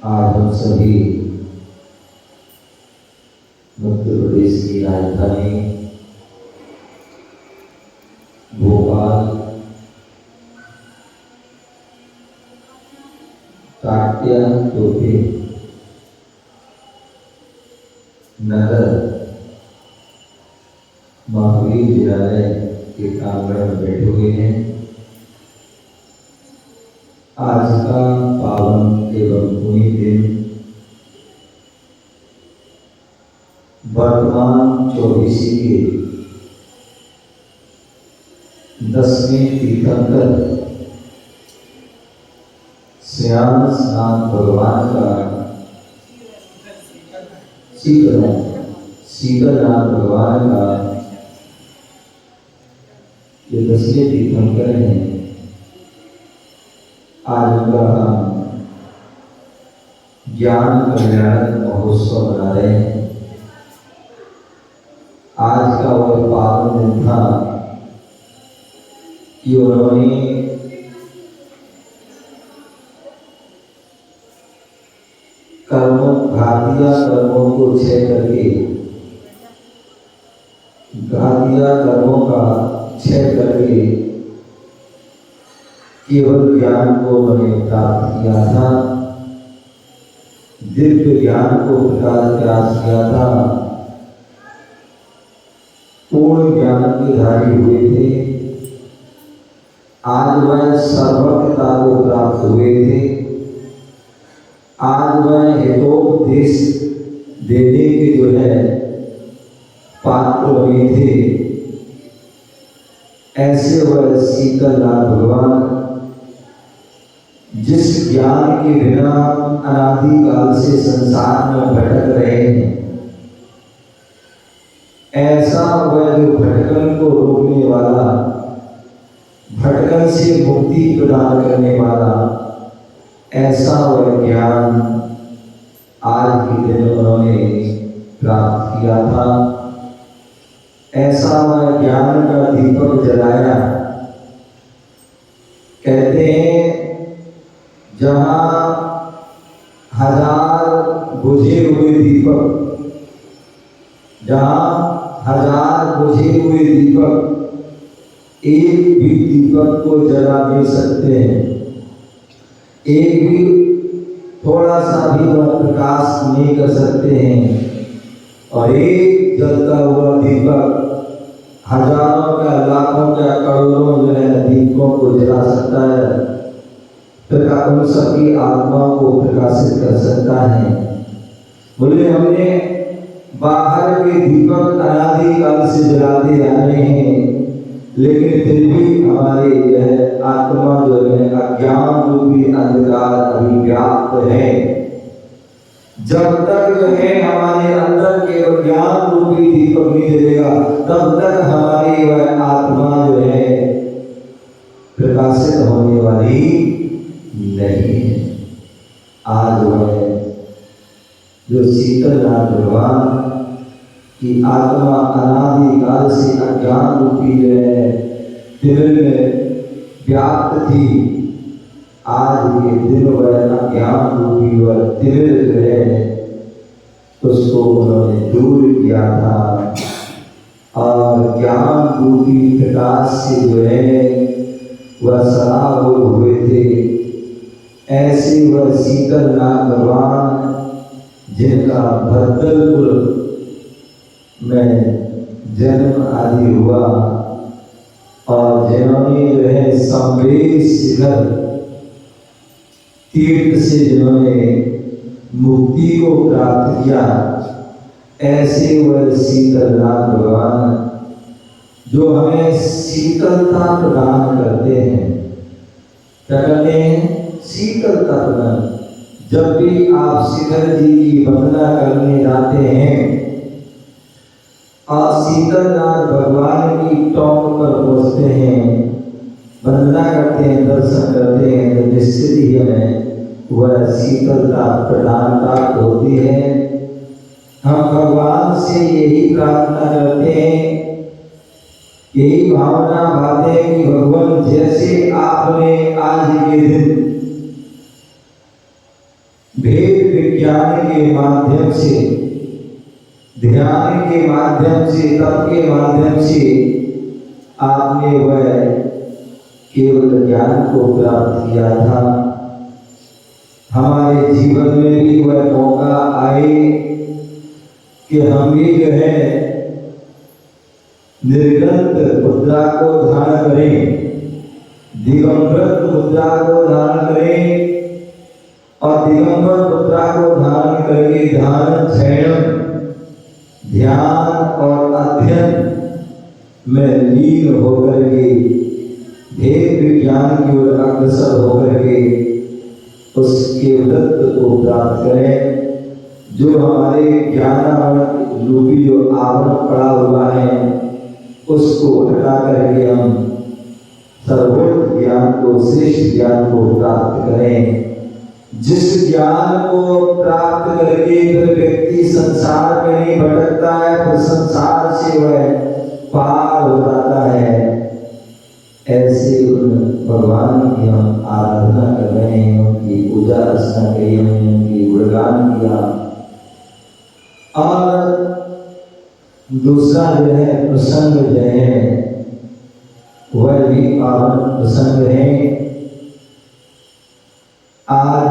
आज हम सभी मध्य प्रदेश की राजधानी भोपाल काटिया टोपे नगर महावीर विद्यालय के प्रांगण में बैठे हुए हैं। आज का पावन एवं पुण्य दिन वर्तमान 24 के 10वें तीर्थंकर श्याम स्नान भगवान का शीतलनाथ भगवान का ये 10वें तीर्थंकर हैं। आज उनका हम ज्ञान कल्याण महोत्सव मना रहे हैं। आज का वह पावन दिन था कि उन्होंने घातिया कर्मों को क्षय करके घातिया कर्मों का क्षय करके केवल ज्ञान को उन्होंने प्राप्त किया था, दिव्य ज्ञान को प्रकाश किया था, पूर्ण ज्ञान के धारी हुए थे। आज वह सर्वज्ञता को प्राप्त हुए थे। आज वह हितोपदेश देने के जो है पात्र हुए थे। ऐसे वह शीतलनाथ भगवान जिस ज्ञान के बिना अनादिकाल से संसार में भटक रहे हैं, ऐसा वह जो भटकन को रोकने वाला, भटकन से मुक्ति प्रदान करने वाला, ऐसा वह ज्ञान आज के दिन उन्होंने प्राप्त किया था। ऐसा वह ज्ञान का दीपक जलाया। कहते हैं जहां 1000 बुझे हुए दीपक, जहां 1000 बुझे हुए दीपक एक भी दीपक को जला नहीं सकते हैं, एक भी थोड़ा सा भी वह प्रकाश नहीं कर सकते हैं। और एक जलता हुआ दीपक हजारों का, लाखों का, करोड़ों जो है दीपकों को जला सकता है, उन सबकी आत्माओं को प्रकाशित कर सकता है। बोले हमने बाहर के दीपक अनादिकाल से जलाते आ रहे हैं, लेकिन फिर भी हमारी यह आत्मा जो है अज्ञान रूपी अंधकार अभी व्याप्त है। जब तक जो है हमारे अंदर के ज्ञान रूपी दीपक नहीं जलेगा, तब तक हमारी वह आत्मा जो है प्रकाशित होने वाली नहीं है। आज वह जो शीतलनाथ भगवान की आत्मा अनादिकाल से अज्ञान रूपी जो है तिमिर में व्याप्त थी, आज के दिन वह अज्ञान रूपी वह तिमिर जो है उसको उन्होंने दूर किया था, और ज्ञान रूपी प्रकाश से जो है वह सराबोर हुए थे। ऐसे वह शीतलनाथ भगवान जिनका भद्रपुर में जन्म आदि हुआ, और जिन्होंने जो है संवेद शिखर तीर्थ से जिन्होंने मुक्ति को प्राप्त किया, ऐसे वह शीतलनाथ भगवान जो हमें शीतलता प्रदान करते हैं। क्या कहते हैं? शीतलता प्रदान। जब भी आप शिखर जी की वंदना करने जाते हैं और शीतलनाथ भगवान की टॉप पर पहुंचते हैं, वंदना करते हैं, दर्शन करते हैं, तो निश्चित ही हमें वह शीतलता प्रदान प्राप्त होती है। हम भगवान से यही प्रार्थना करते हैं, यही भावना भाते हैं कि भगवान जैसे आपने आज के दिन भेद विज्ञान के माध्यम से, ध्यान के माध्यम से, तप के माध्यम से आपने वह केवल ज्ञान को प्राप्त किया था, हमारे जीवन में भी वह मौका आए कि हम भी जो है निर्गंत मुद्रा को धारण करें, दिगंबर मुद्रा को धारण करें, और दिगंबर मुद्रा को धारण करके ध्यान, शयन, ध्यान और अध्ययन में लीन होकर के भेद विज्ञान की ओर अग्रसर होकर के उसके वृत्त को प्राप्त करें। जो हमारे ज्ञान रूपी जो आवरण पड़ा हुआ है उसको हटा करके हम सर्वोच्च ज्ञान को, श्रेष्ठ ज्ञान को प्राप्त करें। जिस ज्ञान को प्राप्त करके फिर व्यक्ति संसार में नहीं भटकता है, फिर संसार से वह पार हो जाता है, ऐसे भगवान की हम आराधना कर रहे हैं, उनकी पूजा अर्चना करी हमने, उनकी गुणगान किया। और दूसरा जो है प्रसंग जो है वह भी पावन प्रसंग है। आज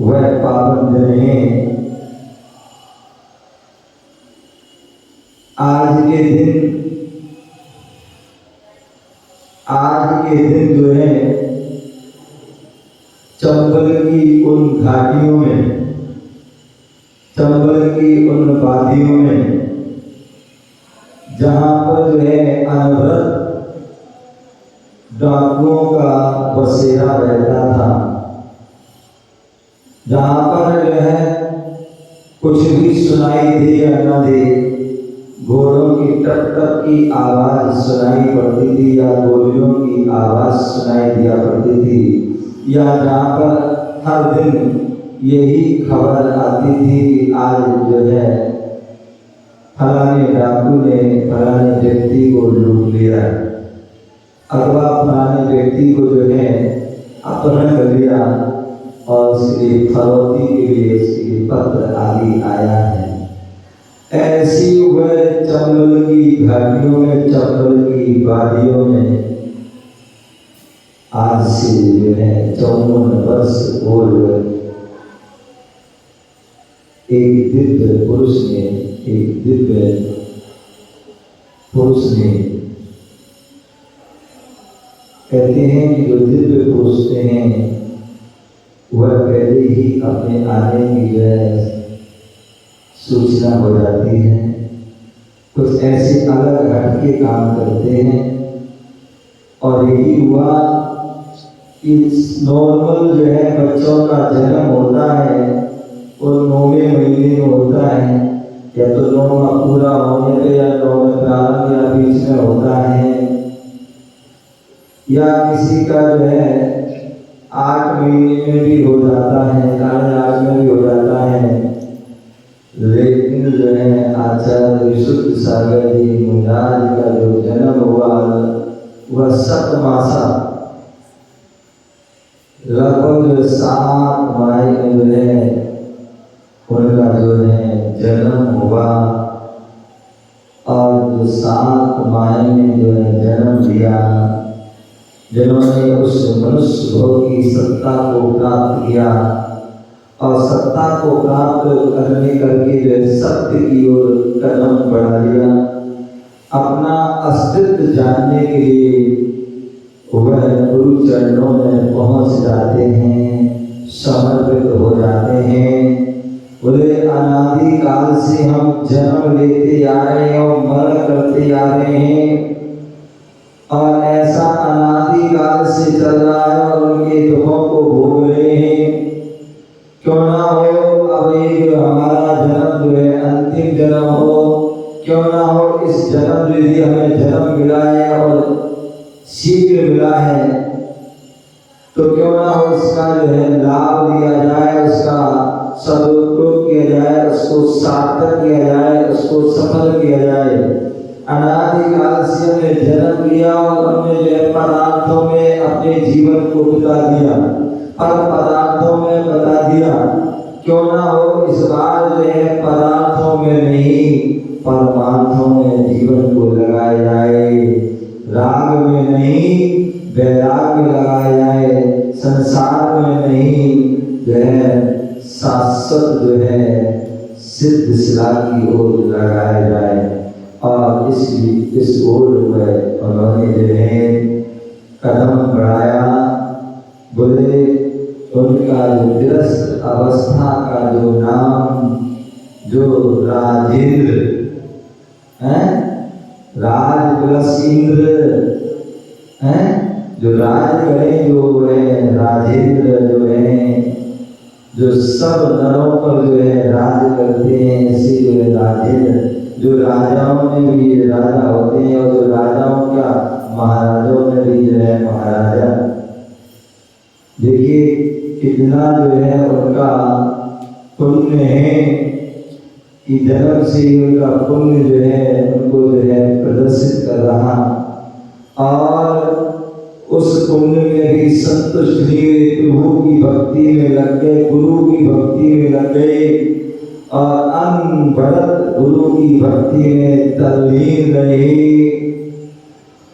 वह पावन दिन है। आज के दिन जो है चंबल की उन घाटियों में, चंबल की उन वादियों में जहाँ पर जो है अनवरत डाकुओं का बसेरा रहता था, जहाँ पर जो है कुछ भी सुनाई दे या न दे, घोड़ों की टप टप की आवाज सुनाई पड़ती थी या गोलियों की आवाज सुनाई दिया करती थी, या जहाँ पर हर दिन यही खबर आती थी कि आज जो है फलाने डाकू ने फलाने व्यक्ति को लूट लिया, अथवा फलाने व्यक्ति को जो है अपहरण कर लिया और उसके लिए फरौती के लिए उसके लिए पत्र आदि आया है। ऐसी वह चंबल की घाटियों में, चंबल की वादियों में आज से जो है 54 वर्ष पूर्व एक दिव्य पुरुष ने कहते हैं कि जो दिव्य पुरुष हैं वह पहले ही अपने आने की जो है सूचना हो जाती है। कुछ ऐसे अलग हट के काम करते हैं और यही हुआ कि नॉर्मल जो है बच्चों का जन्म होता है वो 9वें महीने में होता है, या तो 9वां पूरा होने पे या 9वें प्रारंभ या बीच में होता है, या किसी का जो है 8 महीने में भी हो जाता है, 8 में भी हो जाता है। लेकिन जो है आचार्य विशुद्ध सागर जी महाराज का जो जन्म हुआ वह 7 मासा लगभग 7 माह में जो है उनका जो है जन्म हुआ, और जो 7 माह में जो है जन्म लिया, जिन्होंने उस मनुष्य भोग की सत्ता को प्राप्त किया और सत्ता को प्राप्त करने करके जो है सत्य की ओर कदम बढ़ा लिया। अपना अस्तित्व जानने के लिए वह गुरु चरणों में पहुंच जाते हैं, समर्पित हो जाते हैं। बोले अनादि काल से हम जन्म लेते आ रहे हैं और मरण करते आ रहे हैं, और ऐसा अनादि काल से चल रहा है और उनके दुखों को भोग रहे हैं। क्यों ना हो अब एक हमारा जन्म जो है अंतिम जन्म हो, क्यों ना हो इस जन्म यदि हमें जन्म मिला है और शीघ्र मिला है तो क्यों ना हो इसका जो है लाभ लिया जाए, उसका सदुपयोग किया जाए, उसको सार्थक किया जाए, उसको सफल किया जाए। अनादिकाल से हमने जन्म लिया और हमने जो है पदार्थों में अपने जीवन को बिता दिया, पर पदार्थों में बता दिया। क्यों ना हो इस बार जो है पदार्थों में नहीं परमार्थों में जीवन को लगाया जाए, राग में नहीं वैराग्य लगाया जाए, संसार में नहीं जो है शाश्वत जो है सिद्ध शिला की ओर लगाया जाए। और इस ओर में उन्होंने जो है कदम बढ़ाया। बोले उनका जो गृहस्थ अवस्था का जो नाम जो राजेंद्र है, राज प्लस इंद्र है, जो राज करें जो है राजेंद्र जो है, जो सब नरों पर जो है राज करते हैं, ऐसे जो है राजेंद्र, जो राजाओं में भी राजा होते हैं और जो राजाओं का महाराजों में भी जो है महाराजा। देखिए कितना जो है उनका पुण्य है कि जन्म से ही उनका पुण्य जो है उनको जो है प्रदर्शित कर रहा, और उस पुण्य में भी संतुष्ट हुए, प्रभु की भक्ति में लग गए, गुरु की भक्ति में लग गए और अनवरत गुरु की भक्ति में तल्लीन रहे,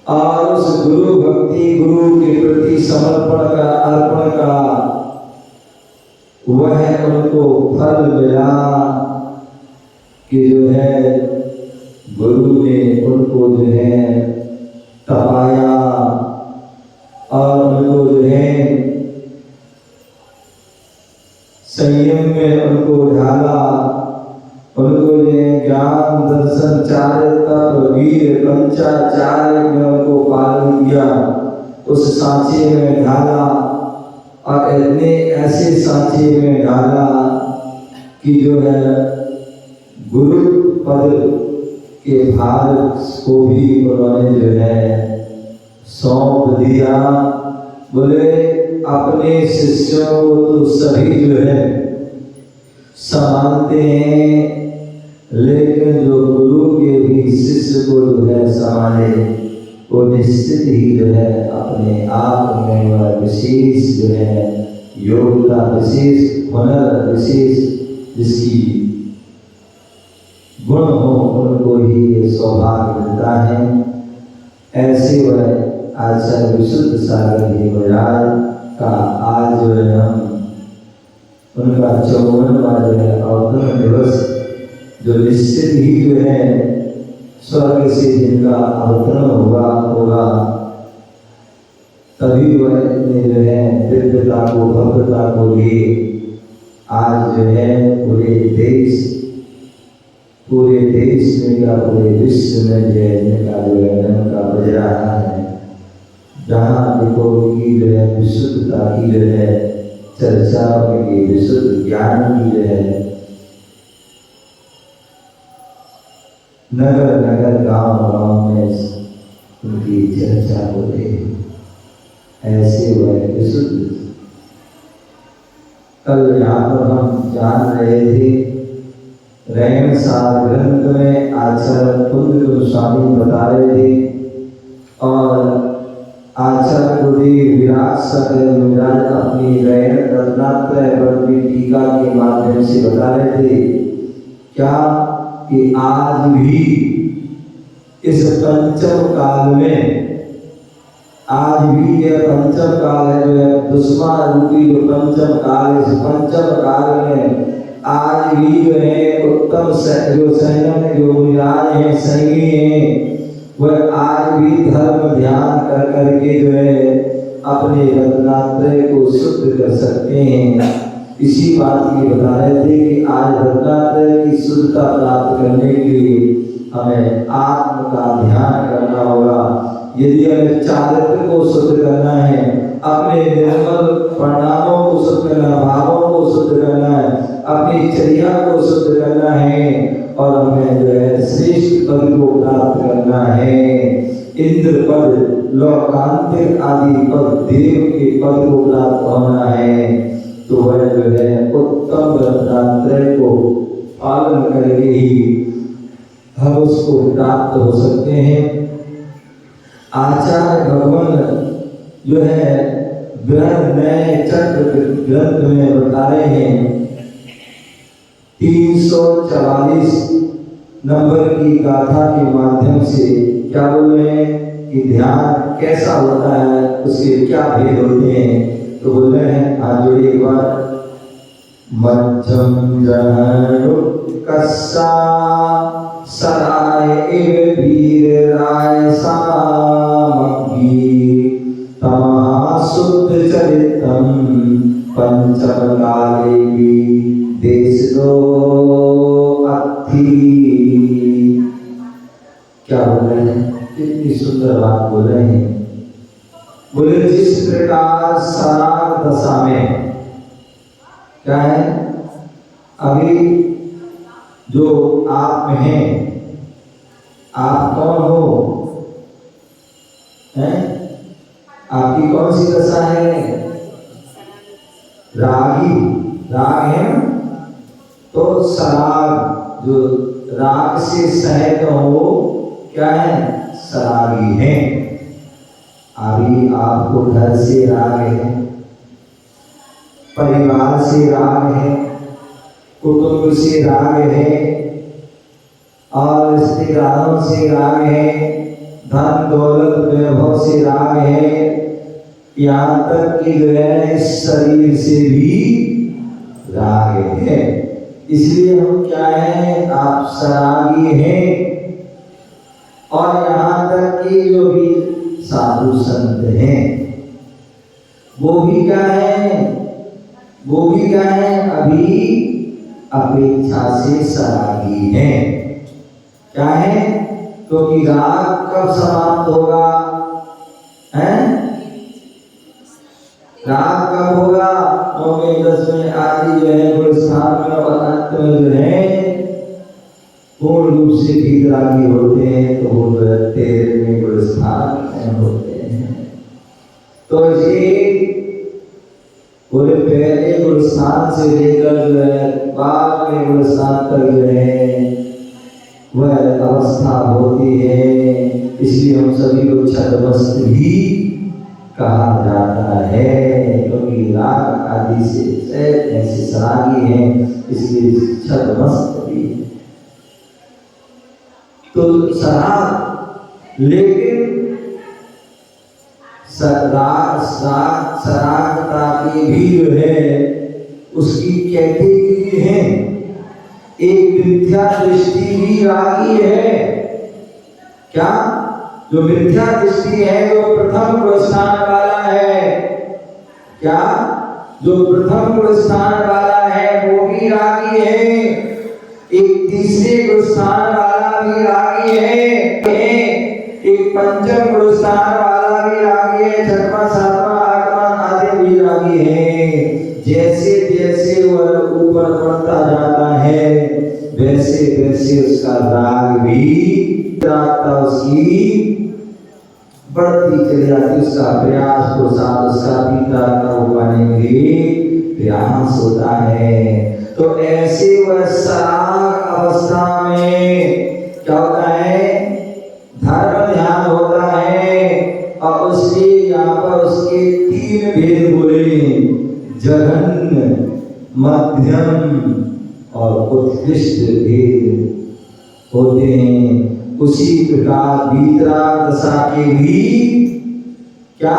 और उस गुरु भक्ति गुरु के प्रति समर्पण का अर्पण का वह उनको फल मिला कि जो है गुरु ने उनको जो है तपाया और उनको जो है संयम में उनको ढाला, उनको जो है ज्ञान दर्शन चार्य तप वीर पंचाचार्य में उनको पालन किया, उस सांचे में ढाला और इतने ऐसे सांचे में डाला कि जो है गुरु पद के भार को भी उन्होंने जो है सौंप दिया। बोले अपने शिष्यों को तो सभी जो है संभालते हैं, लेकिन जो गुरु को जो है संभाले, वो निश्चित ही जो है अपने आप में वह विशेष जो है योग्यता, विशेष हुनर, विशेष जिसकी गुण हो उनको ही ये सौभाग्य मिलता है। ऐसे वह आचार्य विशुद्ध सागर जी महाराज का आज जो है हम उनका 54वां जो है अवतरण दिवस, जो निश्चित ही जो है स्वर्ग से जिनका अवतरण होगा तभी वह इतने जो है दिव्यता को, भव्यता को लिए आज जो है पूरे देश में या पूरे विश्व में जो है इनका जो है का बज रहा है। जहाँ देखो की जो है विशुद्धता की जो है चर्चा, उनकी विशुद्ध ज्ञान की जो है नगर नगर गांव में उनकी चर्चा हो रही है। ऐसे वह विशुद्ध कल यहाँ पर हम जान रहे थे, रैन सार ग्रंथ में आचार्य कुंद गोस्वामी बता रहे थे और आचार्य गुरुदेव विराट सागर महाराज अपनी रैन रत्नात्रय वर्ती टीका के माध्यम से बता रहे थे क्या कि आज भी इस पंचम काल में, आज भी यह पंचम काल है जो है दुष्मा रूपी जो पंचम काल, इस पंचम काल में आज भी जो है उत्तम जो संयम जो विराज है, संगी है, वह आज भी धर्म ध्यान कर करके जो है अपने रत्नात्रय को शुद्ध कर सकते हैं। इसी बात की बता रहे थे कि आज रत्नात्रय की शुद्धता प्राप्त करने के लिए हमें आत्म का ध्यान करना होगा। यदि हमें चारित्र को शुद्ध करना है, अपने निर्मल परिणामों को शुद्ध करना, भावों को शुद्ध करना है, अपनी चर्या को शुद्ध करना है और हमें जो है श्रेष्ठ पद को प्राप्त करना है, इंद्र पद, लोकांतिक आदि पद, देव के पद को प्राप्त होना है, तो वह जो है उत्तम रत्नात्रय को पालन करके ही हम उसको प्राप्त हो सकते हैं। आचार्य भगवान जो है नए चक्र ग्रंथ में बता रहे हैं 344 नंबर की गाथा के माध्यम से क्या बोल रहे हैं कि ध्यान कैसा होता है, उसके क्या भेद होते हैं। तो बोल रहे हैं, आज जोड़िए एक बार, मध्यम कस्सा सराय एव वीर राय सामग्री तमा शुद्ध चरितम पंचम काले भी देश दो अथी। क्या बोल रहे हैं, कितनी सुंदर बात बोल रहे हैं। बोले जिस प्रकार सराग दशा में क्या है, अभी जो आप में हैं, आप कौन हो, हैं? आपकी कौन सी दशा है? रागी, राग है तो सराग, जो राग से सहित हो क्या है, सरागी है। अभी आपको घर से राग है, परिवार से राग है, कुटुंब से राग है और रिश्तेदारों से राग है, धन दौलत वैभव से राग है, यहाँ तक कि जो है शरीर से भी राग है। इसलिए हम क्या है, आप सरागी हैं। और यहाँ तक कि जो भी साधु संत हैं वो भी क्या है, वो भी क्या है, अभी अपेक्षा से सरागी हैं। क्या है, क्योंकि राग कब समाप्त होगा, हैं? राग कब होगा, 9वें 10वें आदि जो है गुणस्थान में और अंत में जो है पूर्ण रूप से विरागी होते हैं, तो वो 13वें गुणस्थान में होते हैं। तो ये पूरे पहले गुणस्थान से लेकर जो है बाद में गुणस्थान तक जो है वह अवस्था होती है। इसलिए हम सभी को छद्मस्त भी कहा जाता है, क्योंकि राग आदि से ऐसे सरागी हैं, इसलिए छद्मस्त भी है। तो सराग, लेकिन सरागता की भी जो है उसकी कैटेगरी है। एक मिथ्या दृष्टि भी रागी है। क्या? जो मिथ्या दृष्टि है, जो प्रथम स्थान वाला है, क्या? जो प्रथम स्थान वाला है वो भी रागी है। एक तीसरे स्थान वाला भी रागी है। एक पंचम स्थान वाला भी रागी है। छठवां, सातवां, आठवां आदि भी रागी है। जैसे जैसे वह ऊपर बढ़ता जाता है, वैसे वैसे उसका राग भी, रागता उसकी बढ़ती चली जाती। उसका प्रयास को साथ उसका पिता को पाने के लिए प्रयास होता है। तो ऐसे वह सराग अवस्था में क्या होता है? धर्म ध्यान होता है। और उसके यहाँ पर उसके तीन भेद बोले, जघन्य, मध्यम और उत्कृष्ट भेद होते हैं। उसी प्रकार वीतराग दशा के भी क्या?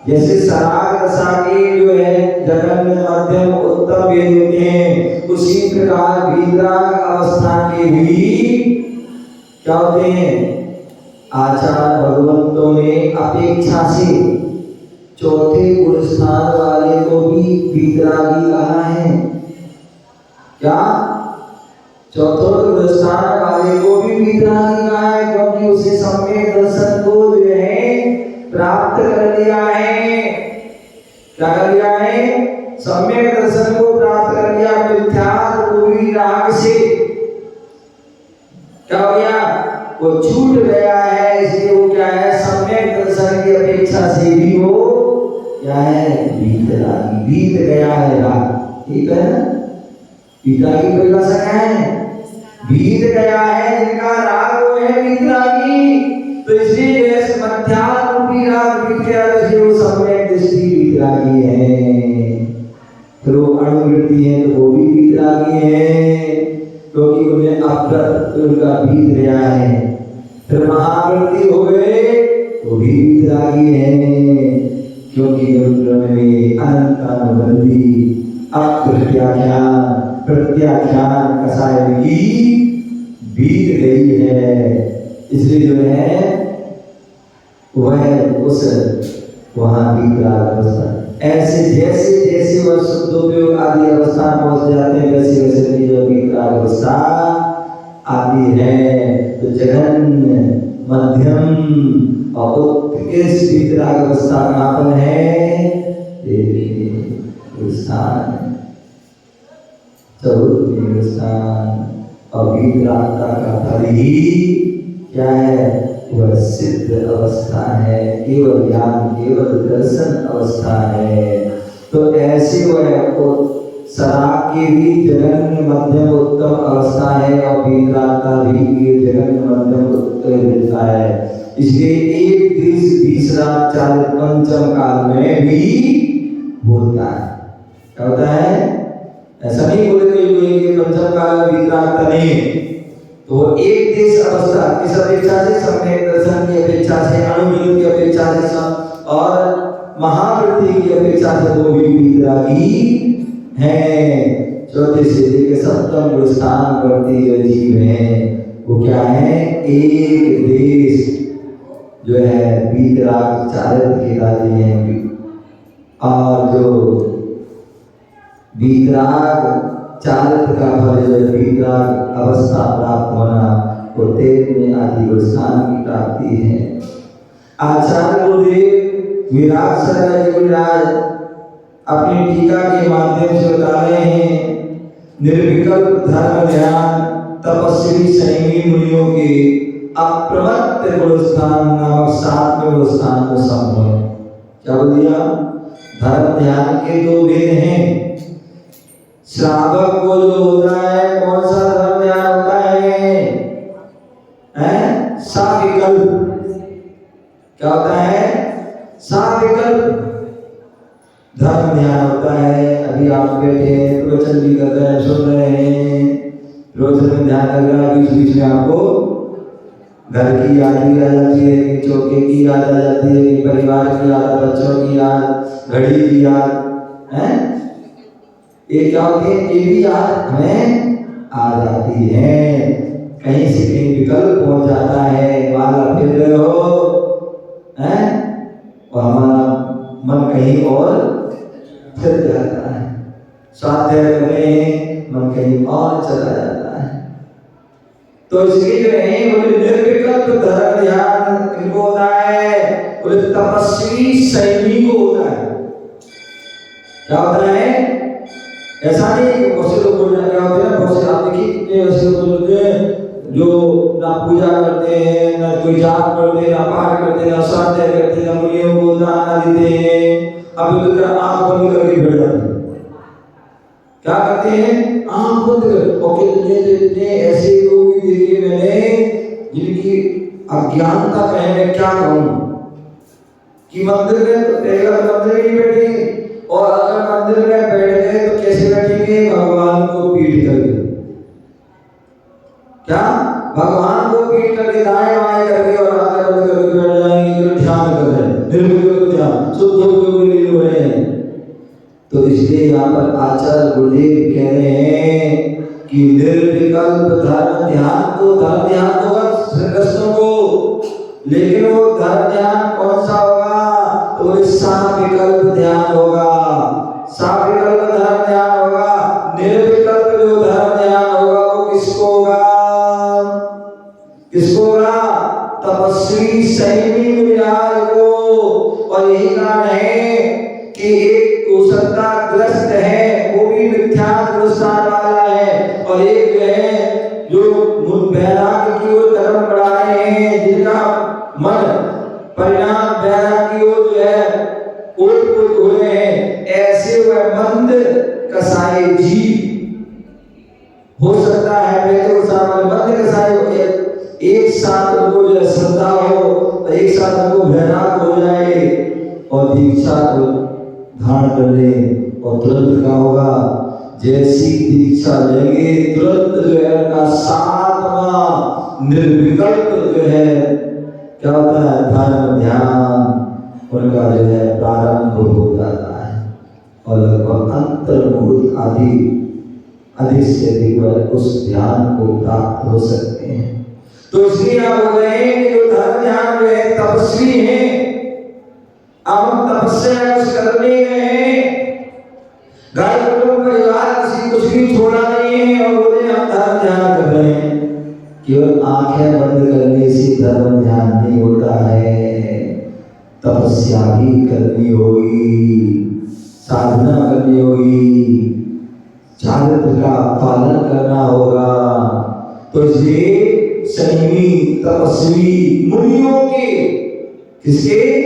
जैसे सराग दशा के जो है जघन्य, मध्यम, उत्तम भेद होते हैं, उसी प्रकार वीतराग अवस्था के भी क्या होते हैं? आचार्य भगवंतों ने अपेक्षा से चौथे गुण स्थान वाले को भी वीतरागी कहा है। क्या? चौथे गुण स्थान वाले को भी वीतरागी कहा है, क्योंकि उसे सम्यक दर्शन को जो है प्राप्त कर लिया है। क्या कर लिया है? सम्यक दर्शन को प्राप्त कर लिया। मिथ्यात्व रूपी राग से क्या हो गया? वो छूट गया है। इसलिए वो क्या है? सम्यक दर्शन की अपेक्षा से भी वो क्या है? वीतरागी। बीत गया है राग। ठीक है ना? पिता की परिभाषा क्या है? बीत गया है जिनका राग वो है वीतरागी। तो इसलिए जैसे मध्यात्म रूपी राग बीत गया, जैसे वो सम्यक दृष्टि वीतरागी है। फिर वो अणुवृत्ति है तो वो भी वीतरागी है, क्योंकि उन्हें अपरत उनका बीत गया है। फिर महावृत्ति हो गए वो भी वीतरागी है, क्योंकि उन्होंने अनंत अनुबंधी अप्रत्याख्यान प्रत्याख्यान कसाय की बीत गई है। इसलिए जो है वह उस वहां वीतराग अवस्था, ऐसे जैसे जैसे वह शुद्धोपयोग आदि अवस्था पहुंच जाते हैं, वैसे वैसे जो वीतराग अवस्था आती है। तो जघन्य, मध्यम और उत्कृष्ट वीतराग अवस्था कहाँ पर है? स्थान चौथे स्थान। और वीतरागता का फल ही क्या है? वह सिद्ध अवस्था है, केवल ज्ञान, केवल दर्शन अवस्था है। तो ऐसे वह सराग की भी जघन्य, मध्यम, उत्तम अवस्था है, और वीतरागता भी जघन्य, मध्यम, उत्तम मिलता है। इसलिए एक दृश्य, तीसरा, चालित, पंचम काल में भी होता है। क्या होता है? ऐसा नहीं बोले कि पंचम काल में वीतरागता नहीं है। तो एक देश अवस्था किस अपेक्षा से? सम्यक दर्शन की अपेक्षा से, अणुविद्युत की अपेक्षा से और महावृत्ति की अपेक्षा से वो भी वीतरागी है। चौथे से लेकर सप्तम स्थान करते जो जीव है वो क्या है? एक देश जो है वीतराग चारित के राजी है। और जो वीतराग चारित का फल जो वीतराग अवस्था प्राप्त होना, वो 13वें आदि स्थान की प्राप्ति है। आचार्य गुरुदेव विराट शरण जी महाराज अपनी टीका के माध्यम से बता रहे हैं, निर्विकल्प धर्म ध्यान तपस्वी संयमी मुनियों के अप्रमत्त गुणस्थान नामक 7वें गुणस्थान को संभव है। क्या बोल दिया? धर्म ध्यान के 2 भेद हैं। श्रावक को जो होता है, कौन सा धर्म ध्यान होता है? है साविकल्प। क्या होता है? साविकल्प धर्म ध्यान होता है। अभी आप बैठे हैं, प्रवचन भी कर रहे हैं, सुन रहे हैं, प्रवचन में ध्यान लग रहा है, बीच बीच में आपको घर की याद भी आ जाती है, कि चौके की याद आ जाती है, कि परिवार की याद, बच्चों की याद, घड़ी की याद है। ये क्या होती है? ये भी याद हमें आ जाती है। कहीं से कहीं विकल्प पहुंच जाता है, माला फिर रहे हो है और हमारा मन कहीं और फिर जाता है। स्वाध्याय कर रहे हैं, मन कहीं और चला जाता है। तो इसलिए जो है बोले निर्विकल्प धर्म ध्यान किनको होता है? बोले तपस्वी सैनिक को होता है। क्या होता है? ऐसा नहीं कि बहुत से लोग बोल रहे हैं, होते हैं बहुत से, आप देखिए कितने ऐसे लोग बोलते हैं जो ना पूजा करते हैं, ना कोई जाप करते हैं, ना पाठ करते हैं, ना स्वाध्याय करते हैं, ना मुनियों को दान देते हैं, अब तो आंख बंद करके बैठ जाते हैं। क्या करते हैं? आंख बंद कर। और कितने ऐसे लोग भी देखे मैंने जिनकी अज्ञानता कहे मैं क्या कहूं कि मंदिर में तो मंदिर में ही बैठेंगे, और अगर मंदिर में बैठ गए तो कैसे बैठेंगे? भगवान को पीठ करके। क्या? भगवान को पीठ करके दाएं बाएं करके और आगे बंद करके बैठ जाएंगे, ध्यान कर रहे हैं, निर्विकल्प ध्यान, शुद्ध योग में लीन हो रहे हैं। तो इसलिए यहाँ पर आचार्य गुरुदेव कह रहे हैं कि निर्विकल्प धर्म ध्यान, तो धर्म ध्यान होगा कृष्ण को, लेकिन वो धर्म ध्यान कौन सा होगा? तो साविकल्प ध्यान होगा। साविकल्प धर्म ध्यान होगा। निर्विकल्प जो धर्म ध्यान होगा वो किसको होगा? किसको होगा? तपस्वी सैनिक विराज को। और यही कारण है कि एक कुशलता ग्रस्त है, वो भी मिथ्या अनुष्ठान वाला है, और एक जो है जो वैराग्य की ओर कदम बढ़ा रहे हैं, जिनका मन परिणाम वैराग्य की ओर जो है ओट-पोट हो रहे हैं, ऐसे वह मंद कसाई जीव हो सकता है। पहले उस मंद कसाई हो, एक साथ उनको जो है श्रद्धा हो, एक साथ उनको वैराग्य हो जाए और दीक्षा को धारण कर ले, और तुरंत क्या होगा? जैसी दीक्षा लेंगे तुरंत जो है उनका सातवां निर्विकल्प जो है क्या होता है? धर्म ध्यान उनका जो है प्रारंभ हो जाता है, और लगभग अंतर्मुहूर्त आदि अधिक से अधिक उस ध्यान को प्राप्त हो सकते हैं। तो इसलिए आप बोल रहे हैं कि जो धर्म ध्यान जो है तपस्वी है, अब हम तपस्या कुछ करने गए, घर कुटुंब परिवार किसी कुछ भी छोड़ा नहीं है, और बोले हम धर्म ध्यान कर रहे हैं। केवल आंखें बंद करने से धर्म ध्यान नहीं होता है, तपस्या भी करनी होगी, साधना करनी होगी, चारित्र का पालन करना होगा। तो इसलिए संयमी तपस्वी मुनियों के, किसके?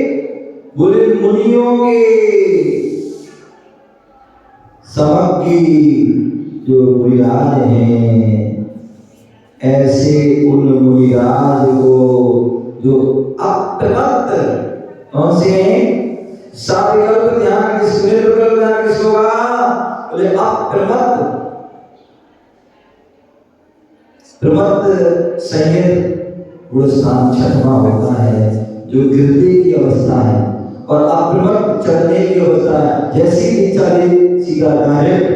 बोले मुनियों के, समग्री जो मुनिराज हैं, ऐसे उन मुनिराज को जो अप्रमत्त, कौन से हैं? साविकल्प ध्यान किस, निर्विकल्प ध्यान किस होगा? बोले अप्रमत्त। प्रमत्त संयत गुणस्थान छठवां होता है, जो गिरने की अवस्था है, और अप्रमत्त चढ़ने की अवस्था है। जैसी दीक्षा ले सीधा डायरेक्ट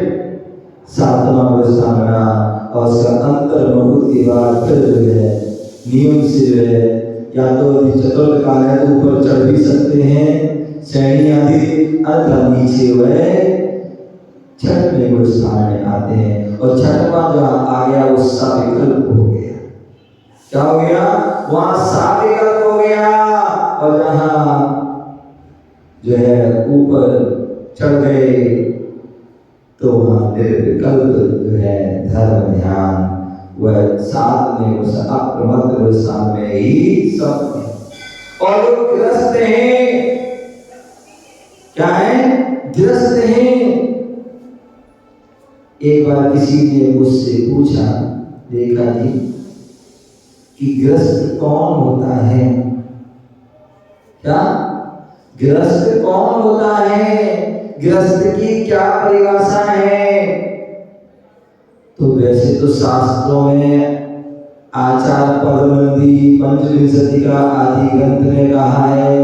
सातवां गुणस्थान बना, और उसका अंतर्मुहूर्त के बाद फिर जो है नियम से जो है, या तो चतुर्थ काल है तो ऊपर चढ़ भी सकते हैं श्रेणी आदि, अथवा नीचे हुए छठवें गुणस्थान में आते हैं। और छठवां जो आ गया वो साविकल्प हो गया। क्या हो गया? वहां साविकल्प हो गया, और जहां जो है ऊपर चढ़ गए तो वहां निर्विकल्प जो है धर्म ध्यान वह साथ में उस अप्रमत्त गुणस्थान में ही सब है। और जो गृहस्थ हैं, क्या है? गृहस्थ हैं। एक बार किसी ने मुझसे पूछा, देखा जी कि गृहस्थ कौन होता है। क्या गृहस्थ कौन होता है, गृहस्थ की क्या परिभाषा है। तो वैसे तो शास्त्रों में आचार्य पद्मनंदी पंचविंशतिका आदि ग्रंथ ने कहा है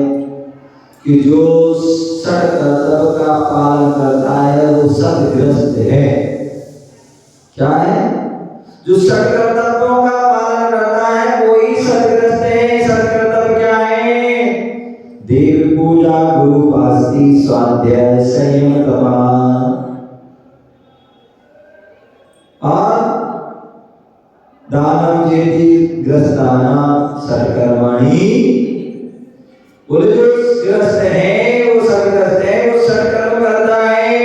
कि जो षट कर्तव्य का पालन करता है वो सद्गृहस्थ है। क्या है? जो षट कर्तव्यों का पालन करता है वही सद्गृहस्थ है। सत्कर्तव्य क्या है? देव पूजा, गुरु उपासना, स्वाध्याय, संयम, तपा और दानम चेति गृहस्थानां सत्कर्माणि। बोले जो गृहस्थ है वो सत्गृहस्थ है, वो सत्कर्म करता है।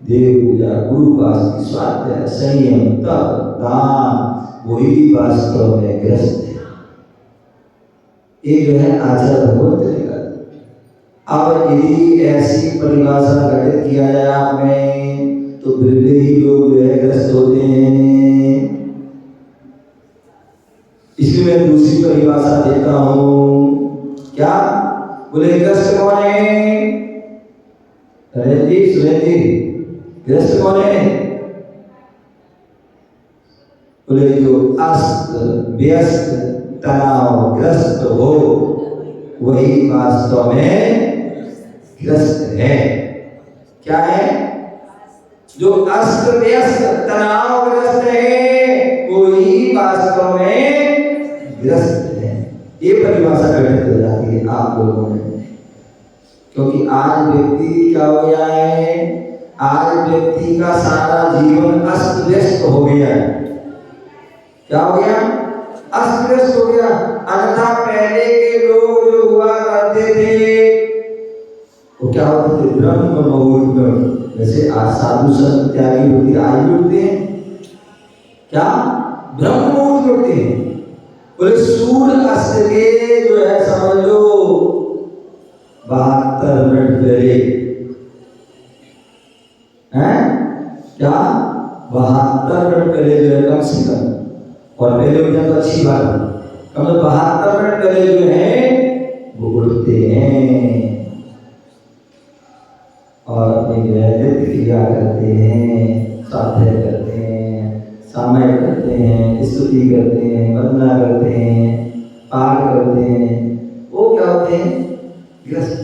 देव पूजा, गुरु उपासना, स्वाध्याय, संयम, तप, दान, वही वास्तव में गृहस्थ है। ये जो है आचार्य भगवत ने कहा। अब यदि ऐसी परिभाषा घटित किया जाए आप में तो बिरले ही लोग जो है ग्रस्त होते हैं। इसलिए मैं दूसरी परिभाषा देता हूं। क्या बोले? ग्रस्त कौन है? अरे जी सुरेंद्र जी, ग्रस्त कौन है? बोले जो अस्त व्यस्त तनावग्रस्त हो वही वास्तव में ग्रस्त है। क्या है? जो अस्त व्यस्त तनावग्रस्त है वही वास्तव में ग्रस्त है। ये परिभाषा घटित हो जाती है आप लोगों में, क्योंकि आज व्यक्ति क्या हो गया है? आज व्यक्ति का सारा जीवन अस्त व्यस्त हो गया है। क्या हो गया? अस्त व्यस्त हो गया। अन्यथा पहले के लोग जो हुआ करते थे वो क्या होते थे? ब्रह्म मुहूर्त। जैसे आज साधु संत त्यागी होती आज भी उठते हैं। क्या? ब्रह्म मुहूर्त में उठते हैं। बोले सूर्य अस्त के जो है समझ लो 72 मिनट पहले हैं। क्या? 72 मिनट पहले जो है कम से कम, और पहले उठना तो अच्छी बात है, कम से 72 मिनट पहले जो है वो उठते हैं और अपनी नित्य क्रिया करते हैं, स्वाध्याय करते हैं, सामय करते हैं, स्तुति करते हैं, वंदना करते हैं, पाठ करते हैं। वो क्या होते हैं? गृहस्थ।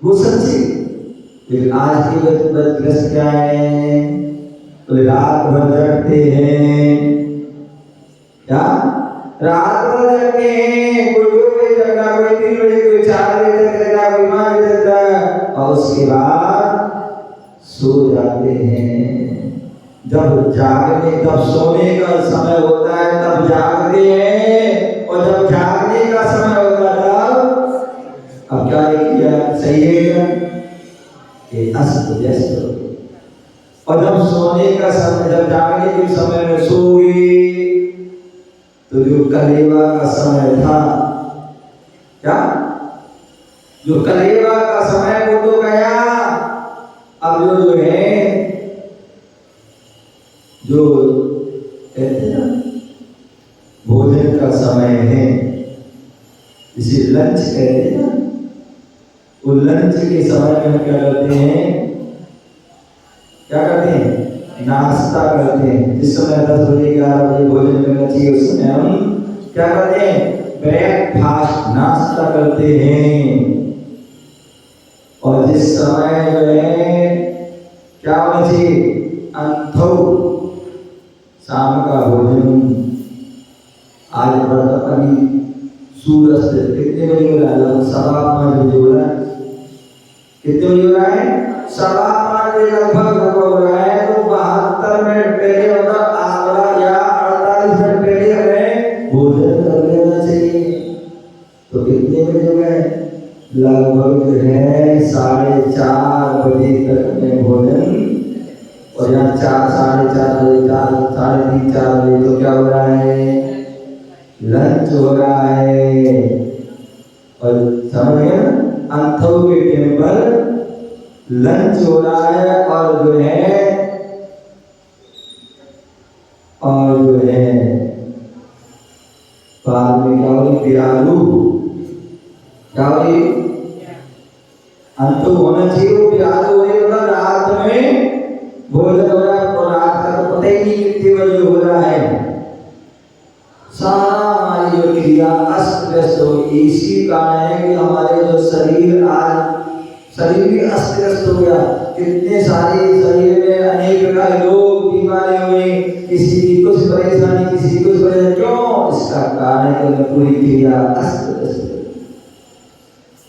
वो सच्ची। लेकिन आज के गृहस्थ क्या है? तो रात भर जगते हैं। क्या? रात भर जगते हैं। कोई 2 बजे जगना, कोई 3 बजे, कोई 4 बजे तक जगना, कोई 5 बजे तक, और उसके बाद सो जाते हैं। जब जागने, जब सोने का समय होता है तब जागते हैं, और जब जागने का समय होता है तब अब क्या किया? सही है ये अस्त व्यस्त। और जब सोने का समय, जब जागने के समय में सोए तो जो कलेवा का समय था, क्या? जो कलेवा का समय वो तो गया। अब जो है जो कहते हैं भोजन का समय है, इसे लंच कहते हैं। वो लंच के समय में हम क्या करते हैं? क्या करते हैं? नाश्ता करते हैं। जिस समय 10 बजे 11 बजे भोजन करना चाहिए उस समय हम क्या करते हैं? ब्रेकफास्ट, नाश्ता करते हैं। और जिस समय जो है क्या होना चाहिए? अंथो, शाम का भोजन। आज बढ़ता अभी सूरज कितने बजे हो रहा है? लगभग 5:15 बजे हो रहा है। कितने बजे हो रहा है? 5:15 बजे लगभग हो रहा है। तो 72 मिनट पहले मतलब आधा या 48 मिनट पहले हमें भोजन कर लेना चाहिए। तो कितने बजे हो गए? लगभग जो है 4:30 बजे तक में भोजन, और यहाँ 4, 4:30 बजे, 3:30, 4 बजे तो क्या हो रहा है? लंच हो रहा है। और समझ गए? अंथो के टेम्पल लंच हो रहा है, और जो है प्यालू, क्या भाई अंत होना चाहिए, वो प्यालू होने वाला रात में भोजन हो रहा है, तो रात का तो पता ही नहीं कितने बजे हो रहा है। सारा हमारी जो क्रिया अस्त व्यस्त हो, इसी कारण है कि हमारे जो शरीर आज शरीर भी अस्त व्यस्त हो गया। कितने सारे शरीर में अनेक प्रकार के रोग बीमारी हुई, किसी की कुछ परेशानी, किसी की कुछ परेशानी, क्यों? इसका कारण है कि पूरी क्रिया अस्त व्यस्त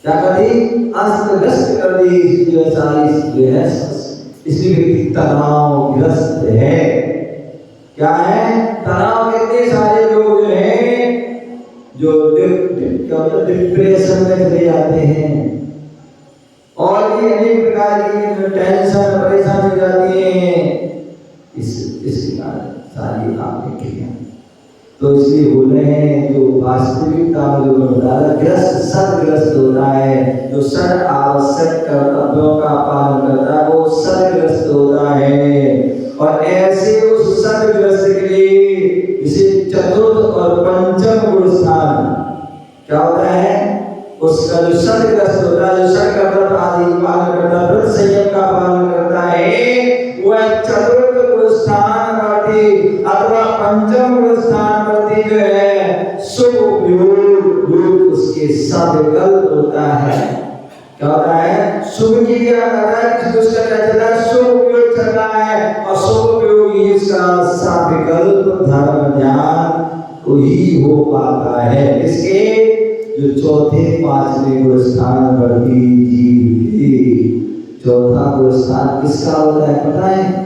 क्या कर दी? अस्त व्यस्त कर दी। जो सारी जो है इसलिए व्यक्ति तनावग्रस्त है। क्या है? तनाव। कितने सारे लोग जो हैं जो डिप्रेशन में चले जाते हैं और भी अनेक प्रकार की टेंशन परेशानी हो जाती है, इसके कारण सारी आपने क्रिया। तो इसलिए बोल रहे हैं जो वास्तविकता में जो ग्रस्त सदग्रस्त होता है, जो सद आवश्यक कर्तव्यों का पालन करता है, वो सदग्रस्त होता है। और ऐसे उस सदग्रस्त के लिए इसे चतुर्थ और पंचम गुण स्थान क्या होता है? उसका जो सदग्रस्त होता है, जो सद कर्तव्य आदि पालन करता है, व्रत संयम का पालन करता है, वह चतुर्थ गुण स्थान अथवा पंचम गुण स्थान प्रति जो है शुभ उपयोग उसके सविकल्प होता है। क्या होता है? शुभ की क्रिया कर रहा है, उसका क्या चल रहा है? शुभ उपयोग चल रहा है, और शुभ उपयोग इसका सविकल्प धर्म ज्ञान तो ही हो पाता है। इसके जो चौथे पांचवें गुण स्थान प्रति जीव, चौथा गुण स्थान किसका होता है पता है?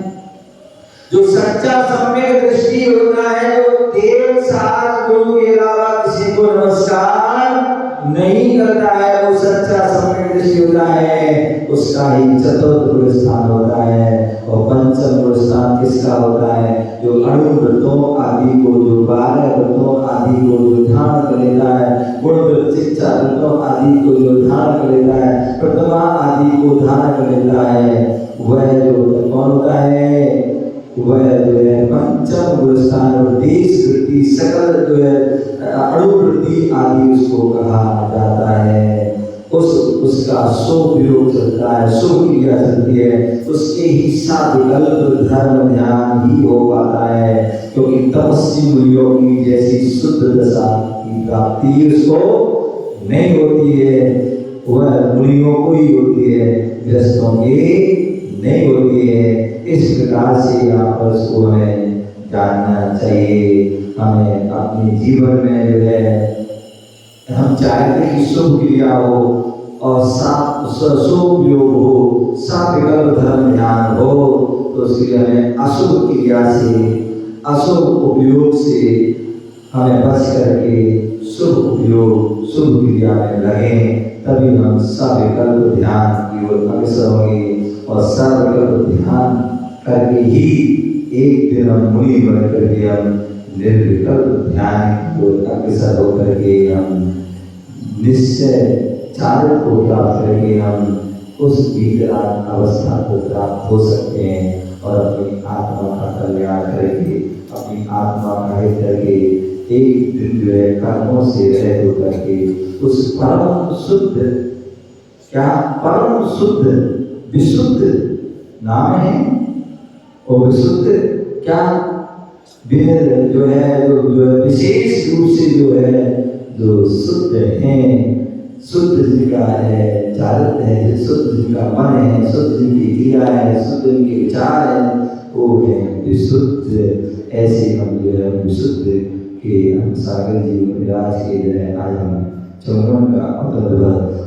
जो सच्चा सम्यक दृष्टि होता है, जो देव सात गुरु के अलावा किसी को नमस्कार नहीं करता है, वो सच्चा सम्यक दृष्टि होता है, उसका ही चतुर्थ गुण स्थान होता है। और पंचम गुण स्थान किसका होता है? जो अणुव्रतों आदि को, जो 12 व्रतों आदि को जो ध्यान कर लेता है, गुण व्रत शिक्षा व्रतों आदि को जो ध्यान कर लेता है, प्रतिमा आदि को ध्यान कर लेता है, वह जो कौन होता है? वह जो है पंचम गुण स्थान और देश वृत्ति सकल जो है अणुवृत्ति आदि उसको कहा जाता है। उसका शुभ योग चलता है, शुभ क्रिया चलती है, उसके हिस्सा विकल्प धर्म ध्यान ही हो पाता है। क्योंकि तपस्वी मुनियों की जैसी शुद्ध दशा की प्राप्ति उसको नहीं होती है, वह मुनियों को ही होती है, गृहस्थों की नहीं होती है। इस प्रकार से आप उसको हमें जानना चाहिए। हमें अपने जीवन में जो है हम चाहते हैं कि शुभ क्रिया हो और शुभ योग हो, सविकल्प धर्म ध्यान हो, तो उसके लिए हमें अशुभ क्रिया से, अशुभ उपयोग से हमें बच करके शुभ उपयोग, शुभ क्रिया में लगे, तभी हम सविकल्प ध्यान की ओर अग्रसर होंगे। और सविकल्प ध्यान करके ही एक दिन हम मुनि बन करके हम निर्विकल्प ध्यान की ओर अग्रसर होकर के हम निश्चय चारित्र को प्राप्त करके हम उस विराट अवस्था को प्राप्त हो सकते हैं और अपनी आत्मा का कल्याण करके, अपनी आत्मा का हित करके एक दिन जो है कर्मों से रहित होकर के उस परम शुद्ध, क्या परम शुद्ध विशुद्ध नाम है, और विशुद्ध क्या जो है जो विशेष रूप से जो है जो शुद्ध है, शुद्ध जिनका है चारित्र है, शुद्ध जिनका मन है, शुद्ध जिनकी क्रिया है, शुद्ध जिनके विचार है, वो है विशुद्ध। ऐसे हम जो है विशुद्ध के हम सागर जी विराज के जो है आज हम चौवन का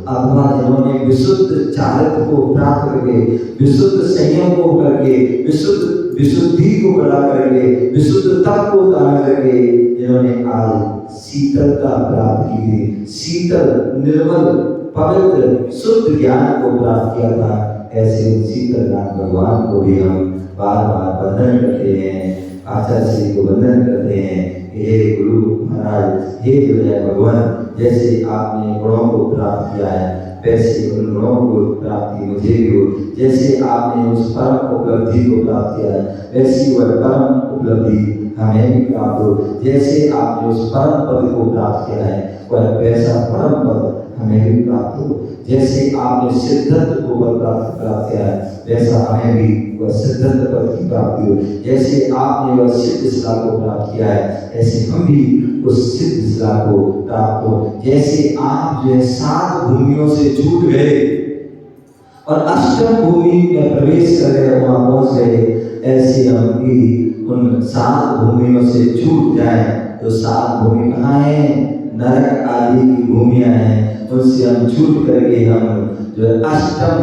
अथवा जिन्होंने विशुद्ध चारित्र को प्राप्त करके, विशुद्ध संयम को करके, विशुद्धि को बढ़ा करके, विशुद्ध तप को धारण करके जिन्होंने आज शीतलता प्राप्त की थी, शीतल निर्मल पवित्र शुद्ध ज्ञान को प्राप्त किया था, ऐसे शीतल ज्ञान भगवान को भी हम बार बार वंदन करते हैं, आचार्य श्री को वंदन करते हैं। हे गुरु महाराज, हे जो है भगवान, जैसे आपने गुणों को प्राप्त किया है वैसे उन गुणों को प्राप्ति मुझे भी हो, जैसे आपने उस परम उपलब्धि को प्राप्त किया है वैसी वह परम उपलब्धि हमें भी प्राप्त हो। जैसे आपने उस परम पद को प्राप्त किया है वैसा परम पद हमें भी प्राप्त हो। जैसे आपने सिद्धत्व को प्राप्त किया है वैसा हमें भी वह सिद्धत्व पद की प्राप्ति हो। जैसे आपने वह सिद्ध शिला को प्राप्त किया है ऐसे हम भी उस सिद्ध शिला को प्राप्त हो। जैसे आप जो है 7 भूमियों से छूट गए और अष्टम भूमि में प्रवेश कर गए, वहां पहुंच गए, ऐसे हम भी उन 7 भूमियों से छूट जाए। तो 7 भूमि कहाँ है? नरक आदि की भूमियां हैं, उनसे हम छूट करके हम जो है अष्टम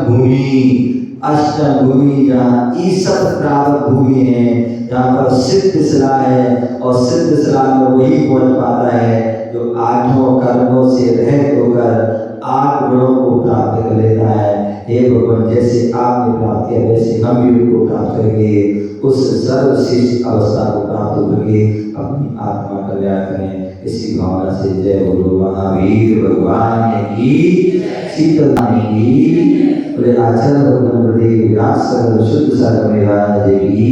भूमि जहाँ ईश्वर प्राप्त भूमि है, जहाँ पर सिद्ध शिला है और सिद्ध शिला में वही पहुंच पाता है जो 8 कर्मों से रहित होकर 8 गुणों को प्राप्त कर लेता है। हे भगवान, जैसे आपने प्राप्त किया वैसे हम भी उनको प्राप्त करके उस सर्वश्रेष्ठ अवस्था को प्राप्त करके अपनी आत्मा कल्याण करें। इसी भावना से जय बोलो महावीर भगवान की, शीतल की, आचरण शुद्ध सर्व की।